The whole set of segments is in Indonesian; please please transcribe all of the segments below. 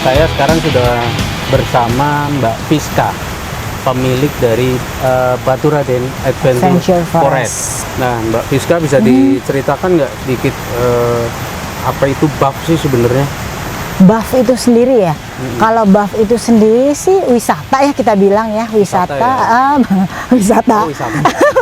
Saya sekarang sudah bersama Mbak Fiska, pemilik dari Baturaden Adventure Forest. Nah, Mbak Fiska bisa diceritakan nggak dikit apa itu BAF sih sebenarnya? BAF itu sendiri ya. Kalau BAF itu sendiri sih wisata ya, kita bilang ya, wisata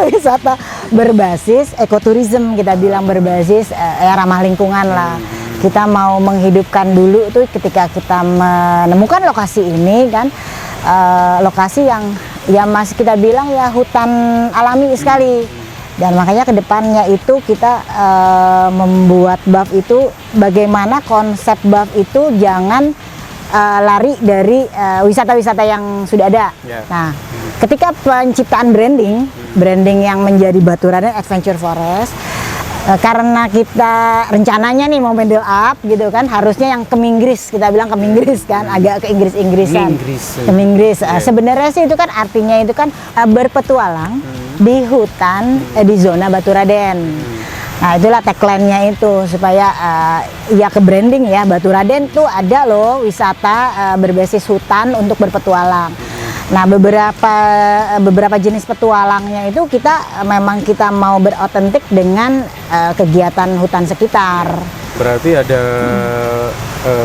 wisata berbasis ekoturism, kita bilang berbasis ramah lingkungan lah. Kita mau menghidupkan dulu tuh ketika kita menemukan lokasi ini kan, lokasi yang ya masih kita bilang ya hutan alami sekali. Dan makanya kedepannya itu kita membuat BAF itu bagaimana konsep BAF itu jangan lari dari wisata-wisata yang sudah ada. Nah, ketika penciptaan branding yang menjadi Baturaden Adventure Forest, karena kita rencananya nih mau middle up gitu kan, harusnya yang Keminggris, kita bilang Keminggris kan, agak ke Inggris-Inggrisan. Keminggris. Sebenarnya sih itu kan artinya itu kan berpetualang di hutan di zona Baturaden. Nah, itulah tagline-nya itu supaya ya ke branding ya, Baturaden tuh ada loh wisata berbasis hutan untuk berpetualang. Nah, beberapa jenis petualangnya itu memang kita mau berotentik dengan kegiatan hutan sekitar. Berarti ada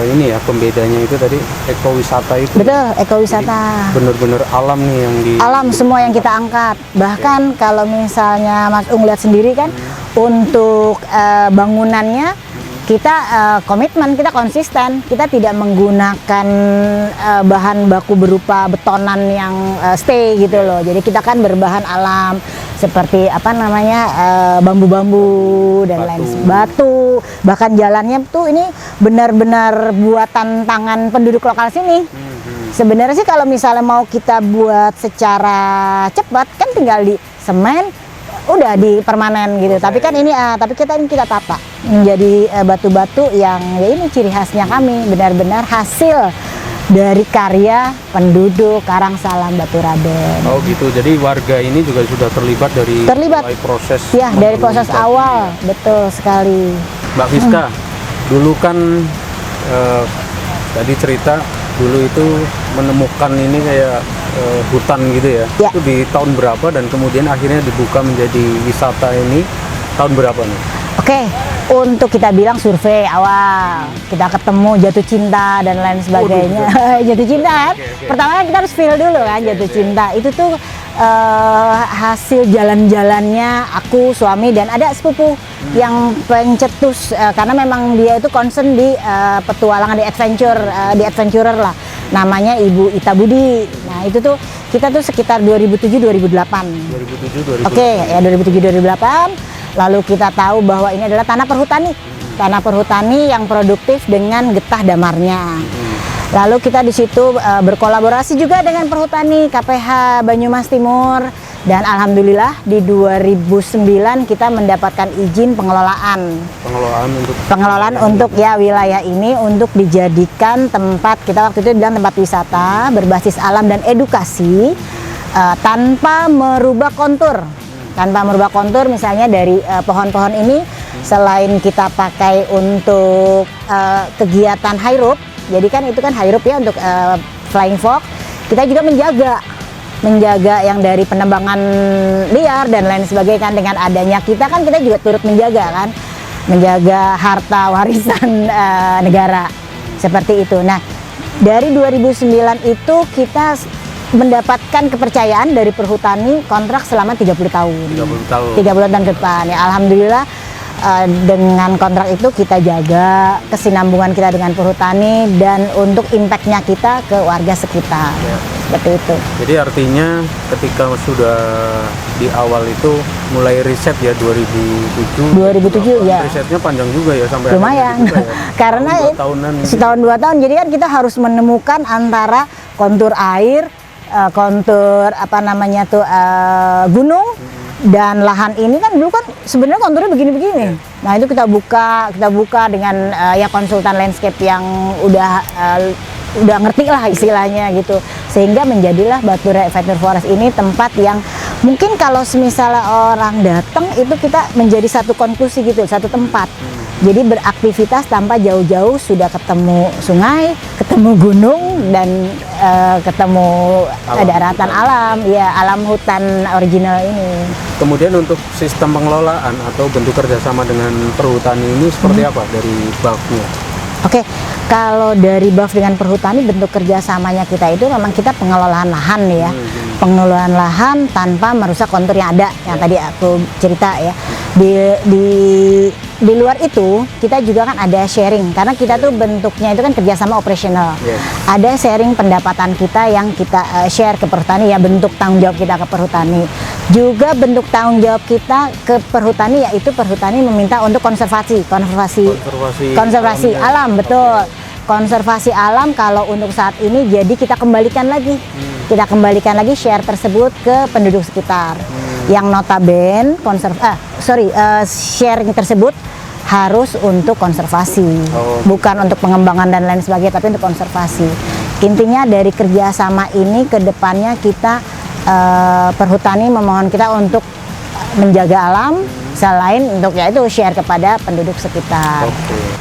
ini ya pembedanya itu tadi ekowisata itu. Betul, ekowisata. Bener-bener alam nih yang di alam semua yang kita angkat. Bahkan kalau misalnya Mas Ung lihat sendiri kan, untuk bangunannya kita komitmen, kita konsisten, kita tidak menggunakan bahan baku berupa betonan yang stay gitu loh. Jadi kita kan berbahan alam seperti apa namanya bambu-bambu dan lain batu. Bahkan jalannya tuh ini benar-benar buatan tangan penduduk lokal sini. Sebenarnya sih kalau misalnya mau kita buat secara cepat kan tinggal di semen udah di permanen gitu. Tapi kan ini tapi kita tata menjadi batu-batu yang ya ini ciri khasnya kami, benar-benar hasil dari karya penduduk Karangsalam Baturaden. Oh gitu. Jadi warga ini juga sudah terlibat mulai proses. Ya, dari proses awal, betul sekali. Mbak Fiska, dulu kan tadi cerita dulu itu menemukan ini kayak hutan gitu ya. Itu di tahun berapa dan kemudian akhirnya dibuka menjadi wisata ini tahun berapa nih? Oke, untuk kita bilang survei awal, kita ketemu jatuh cinta dan lain sebagainya. Jatuh cinta kan? Pertama kita harus feel dulu kan jatuh cinta. Itu tuh hasil jalan-jalannya aku, suami dan ada sepupu yang pencetus karena memang dia itu concern di petualangan, di adventurer lah. Namanya Ibu Ita Budi. Nah, itu tuh kita tuh sekitar 2007-2008. Oke, ya 2007-2008. Lalu kita tahu bahwa ini adalah tanah perhutani yang produktif dengan getah damarnya. Lalu kita di situ berkolaborasi juga dengan perhutani KPH Banyumas Timur, dan alhamdulillah di 2009 kita mendapatkan izin pengelolaan untuk ya wilayah ini untuk dijadikan tempat, kita waktu itu bilang tempat wisata berbasis alam dan edukasi tanpa merubah kontur. Misalnya dari pohon-pohon ini selain kita pakai untuk kegiatan highrope, jadi kan itu kan highrope ya untuk flying fox, kita juga menjaga yang dari penebangan liar dan lain sebagainya kan. Dengan adanya kita juga turut menjaga harta warisan negara seperti itu. Nah, dari 2009 itu kita mendapatkan kepercayaan dari perhutani kontrak selama 30 tahun. 30 tahun ke depan ya, alhamdulillah. Dengan kontrak itu kita jaga kesinambungan kita dengan perhutani dan untuk impactnya kita ke warga sekitar. Seperti itu. Jadi artinya ketika sudah di awal itu mulai riset ya 2007 ya. Risetnya panjang juga ya sampai lumayan ya. Karena setahun 2 tahun, jadi kan kita harus menemukan antara kontur air, kontur gunung dan lahan ini kan dulu kan sebenarnya konturnya begini-begini. Nah, itu kita buka dengan ya konsultan landscape yang udah ngerti lah istilahnya gitu, sehingga menjadilah Baturaden Adventure Forest ini tempat yang mungkin kalau misalnya orang datang itu kita menjadi satu konklusi gitu, satu tempat Jadi beraktivitas tanpa jauh-jauh sudah ketemu sungai, ketemu gunung, dan ketemu daratan alam, ya alam hutan original ini. Kemudian untuk sistem pengelolaan atau bentuk kerjasama dengan perhutani ini seperti apa dari BAF-nya? Oke, kalau dari BAF dengan perhutani, bentuk kerjasamanya kita itu memang kita pengelolaan lahan ya, pengelolaan lahan tanpa merusak kontur yang ada, yang tadi aku cerita ya. Di luar itu kita juga kan ada sharing, karena kita tuh bentuknya itu kan kerjasama operasional. Ada sharing pendapatan kita yang kita share ke perhutani, ya bentuk tanggung jawab kita ke perhutani. Juga bentuk tanggung jawab kita ke perhutani, yaitu perhutani meminta untuk konservasi alam, betul. Konservasi alam kalau untuk saat ini, jadi kita kembalikan lagi, share tersebut ke penduduk sekitar. Yang notabene sharing tersebut harus untuk konservasi, bukan untuk pengembangan dan lain sebagainya, tapi untuk konservasi. Intinya dari kerjasama ini ke depannya kita perhutani memohon kita untuk menjaga alam, selain untuk yaitu share kepada penduduk sekitar.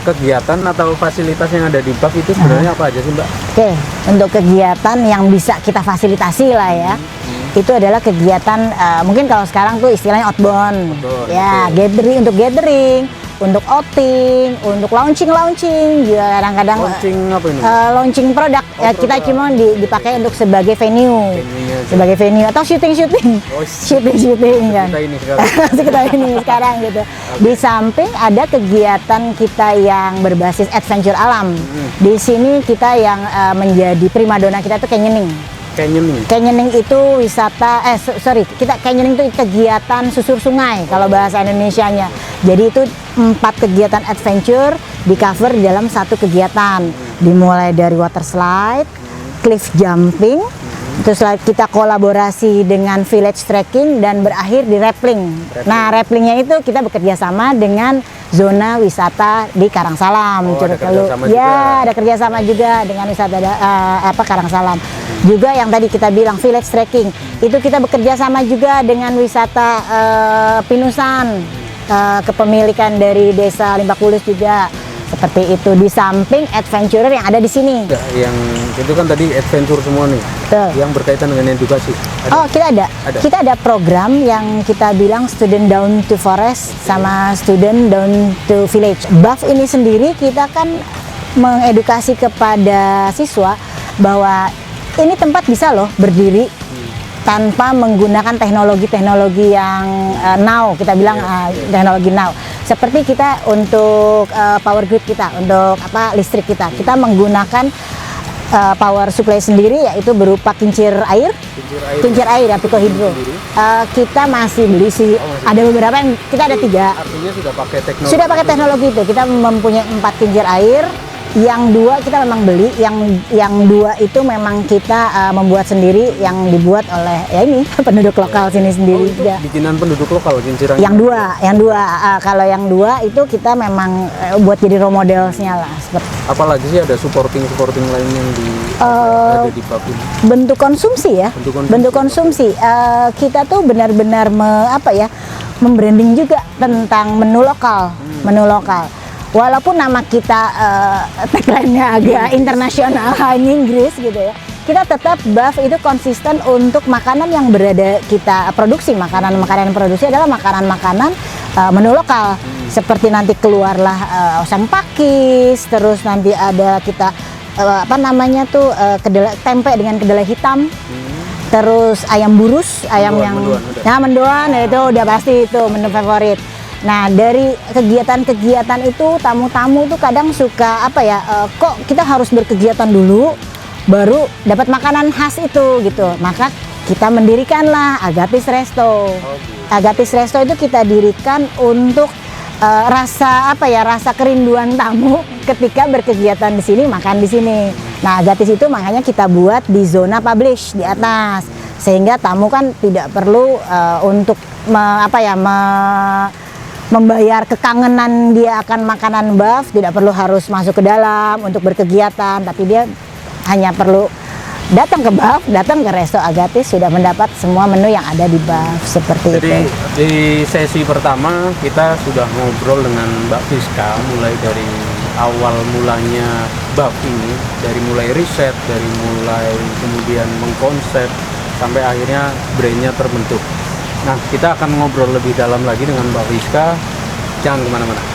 Kegiatan atau fasilitas yang ada di BAF itu sebenarnya apa aja sih, Mbak? Oke, untuk kegiatan yang bisa kita fasilitasi lah ya, itu adalah kegiatan mungkin kalau sekarang tuh istilahnya outbound, ya gathering, untuk outing, untuk launching juga kadang-kadang launching produk ya, kita cuma dipakai untuk sebagai venue atau syuting kan. Kita ini sekarang gitu. Di samping ada kegiatan kita yang berbasis adventure alam. Di sini kita yang menjadi primadona kita tuh canyoning itu wisata, canyoning itu kegiatan susur sungai kalau bahasa Indonesianya. Jadi itu 4 kegiatan adventure di cover dalam satu kegiatan. Dimulai dari water slide, cliff jumping, terus kita kolaborasi dengan village trekking dan berakhir di rappelling. Nah, rappellingnya itu kita bekerja sama dengan zona wisata di Karangsalam. Ada kerjasama juga dengan wisata Karangsalam. Juga yang tadi kita bilang village trekking, itu kita bekerja sama juga dengan wisata Pinusan, kepemilikan dari Desa Limbakulus juga. Seperti itu, di samping adventurer yang ada di sini. Yang itu kan tadi adventure semua nih. Betul. Yang berkaitan dengan edukasi. Kita ada. Kita ada program yang kita bilang student down to forest sama student down to village. BAF ini sendiri kita kan mengedukasi kepada siswa bahwa ini tempat bisa loh berdiri tanpa menggunakan teknologi yang now, kita bilang teknologi now. Seperti kita untuk power grid kita, untuk listrik kita menggunakan power supply sendiri, yaitu berupa kincir air ya, Pico Hydro. Kita masih beli sih, ada beberapa yang kita ada 3. Artinya sudah pakai teknologi itu. Kita mempunyai 4 kincir air. Yang 2 kita memang beli, yang 2 itu memang kita membuat sendiri, yang dibuat oleh penduduk lokal sini sendiri. Bikinan penduduk lokal kinciran. Yang dua, kalau yang 2 itu kita memang buat jadi role modelsnya lah. Apalagi sih ada supporting lain yang ada di BAF ini? Bentuk konsumsi ya. Bentuk konsumsi. Kita tuh benar-benar membranding juga tentang menu lokal. Walaupun nama kita tagline-nya agak internasional, Inggris gitu ya, kita tetap BAF itu konsisten untuk makanan yang berada kita produksi. Makanan produksi adalah makanan menu lokal. Seperti nanti keluarlah oseng pakis, terus nanti ada kita tempe dengan kedelai hitam. Terus ayam burus, mendoan itu udah pasti itu menu favorit. Nah, dari kegiatan-kegiatan itu tamu-tamu tuh kadang suka kok kita harus berkegiatan dulu baru dapat makanan khas itu gitu. Maka kita mendirikanlah Agatis Resto. Agatis Resto itu kita dirikan untuk rasa kerinduan tamu ketika berkegiatan di sini, makan di sini. Nah, Agatis itu makanya kita buat di zona publish di atas, sehingga tamu kan tidak perlu untuk membayar kekangenan dia akan makanan BAF, tidak perlu harus masuk ke dalam untuk berkegiatan, tapi dia hanya perlu datang ke BAF, datang ke Resto Agatis sudah mendapat semua menu yang ada di BAF seperti Jadi itu. di sesi pertama kita sudah ngobrol dengan Mbak Fiska mulai dari awal mulanya BAF ini, dari mulai riset, dari mulai kemudian mengkonsep sampai akhirnya brandnya terbentuk. Nah, kita akan ngobrol lebih dalam lagi dengan Mbak Fiska. Jangan kemana-mana.